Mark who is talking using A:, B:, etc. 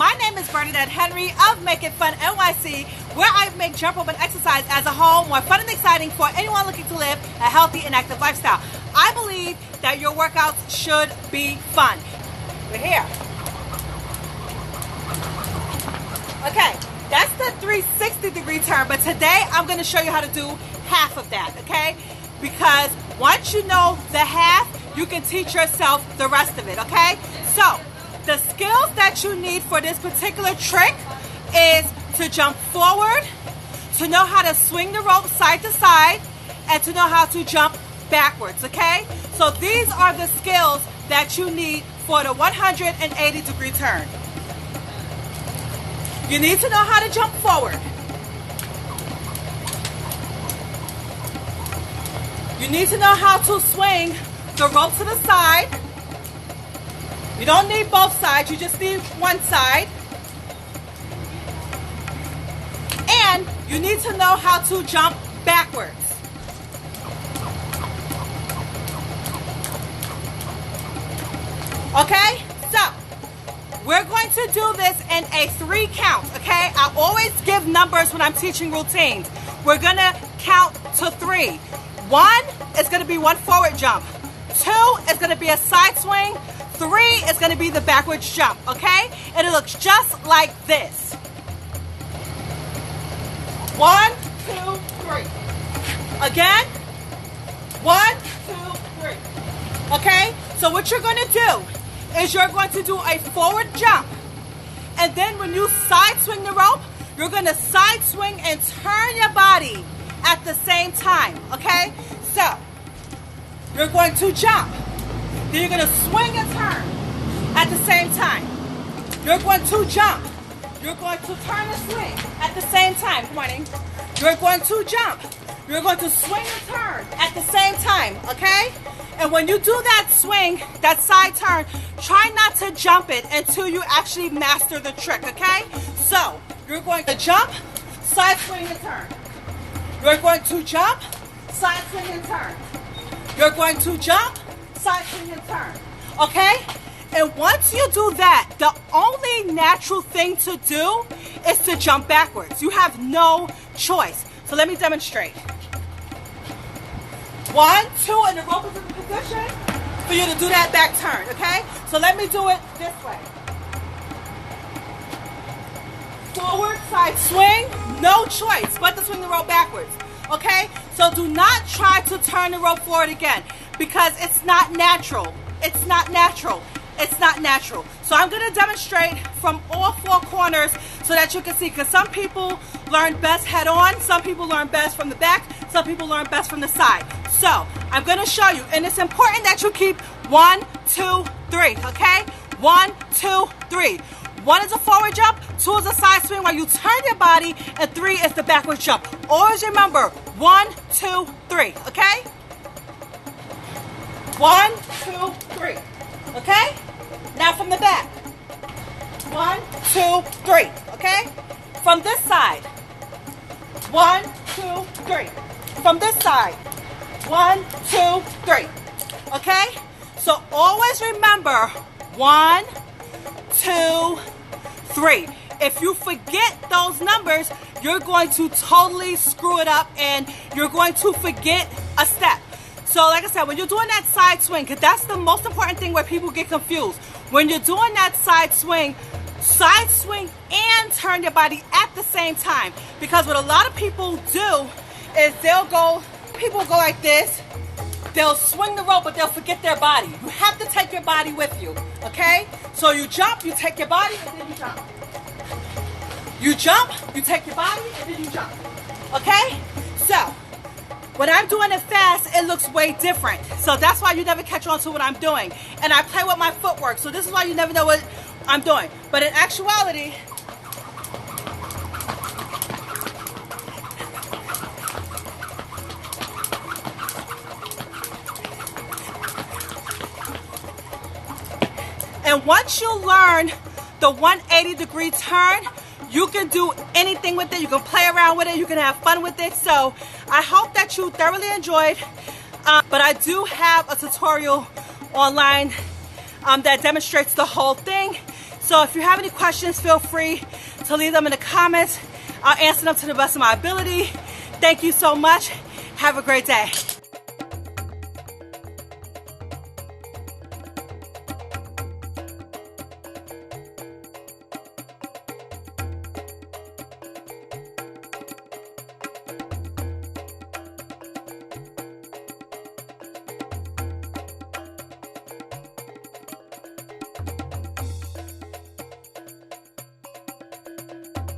A: My name is Bernadette Henry of Make It Fun NYC, where I make jump rope and exercise as a whole more fun and exciting for anyone looking to live a healthy and active lifestyle. I believe that your workouts should be fun. We're here. Okay, that's the 360-degree turn, but today I'm going to show you how to do half of that, okay? Because once you know the half, you can teach yourself the rest of it, okay? So, the skills that you need for this particular trick is to jump forward, to know how to swing the rope side to side, and to know how to jump backwards, okay? So these are the skills that you need for the 180-degree turn. You need to know how to jump forward. You need to know how to swing the rope to the side. You don't need both sides, you just need one side. And you need to know how to jump backwards. Okay, so we're going to do this in a 3 count, okay? I always give numbers when I'm teaching routines. We're gonna count to 3. 1 is gonna be one forward jump. 2 is gonna be a side swing. 3 is gonna be the backwards jump, okay? And it looks just like this. 1, 2, 3. Again. 1, 2, 3. Okay? So what you're gonna do is you're going to do a forward jump. And then when you side swing the rope, you're gonna side swing and turn your body at the same time, okay? So, you're going to jump. Then you're going to swing and turn at the same time. You're going to jump. You're going to turn and swing at the same time. Good morning. You're going to jump. You're going to swing and turn at the same time, okay? And when you do that swing, that side turn, try not to jump it until you actually master the trick, okay? So, you're going to jump, side swing and turn. You're going to jump, side swing and turn. You're going to jump, side swing and turn. Okay? And once you do that, the only natural thing to do is to jump backwards. You have no choice. So let me demonstrate. 1, 2, and the rope is in the position for you to do that back turn, okay? So let me do it this way. Forward, side swing, no choice but to swing the rope backwards, okay? So do not try to turn the rope forward again because it's not natural. It's not natural. It's not natural. So I'm going to demonstrate from all 4 corners so that you can see, because some people learn best head on, some people learn best from the back, some people learn best from the side. So I'm going to show you, and it's important that you keep 1, 2, 3, okay? 1, 2, 3. 1 is a forward jump, 2 is a side swing while you turn your body, and 3 is the backward jump. Always remember, 1, 2, 3, okay? 1, 2, 3, okay? Now from the back. 1, 2, 3, okay? From this side. 1, 2, 3. From this side. 1, 2, 3, okay? So always remember, 1, 2, 3. If you forget those numbers, you're going to totally screw it up and you're going to forget a step. So like I said, when you're doing that side swing, because that's the most important thing where people get confused. When you're doing that side swing and turn your body at the same time. Because what a lot of people do is people go like this. They'll swing the rope, but they'll forget their body. You have to take your body with you, okay? So you jump, you take your body, and then you jump. You jump, you take your body, and then you jump, okay? So, when I'm doing it fast, it looks way different. So that's why you never catch on to what I'm doing. And I play with my footwork, so this is why you never know what I'm doing. But in actuality, and once you learn the 180-degree turn, you can do anything with it. You can play around with it. You can have fun with it. So I hope that you thoroughly enjoyed. But I do have a tutorial online that demonstrates the whole thing. So if you have any questions, feel free to leave them in the comments. I'll answer them to the best of my ability. Thank you so much. Have a great day.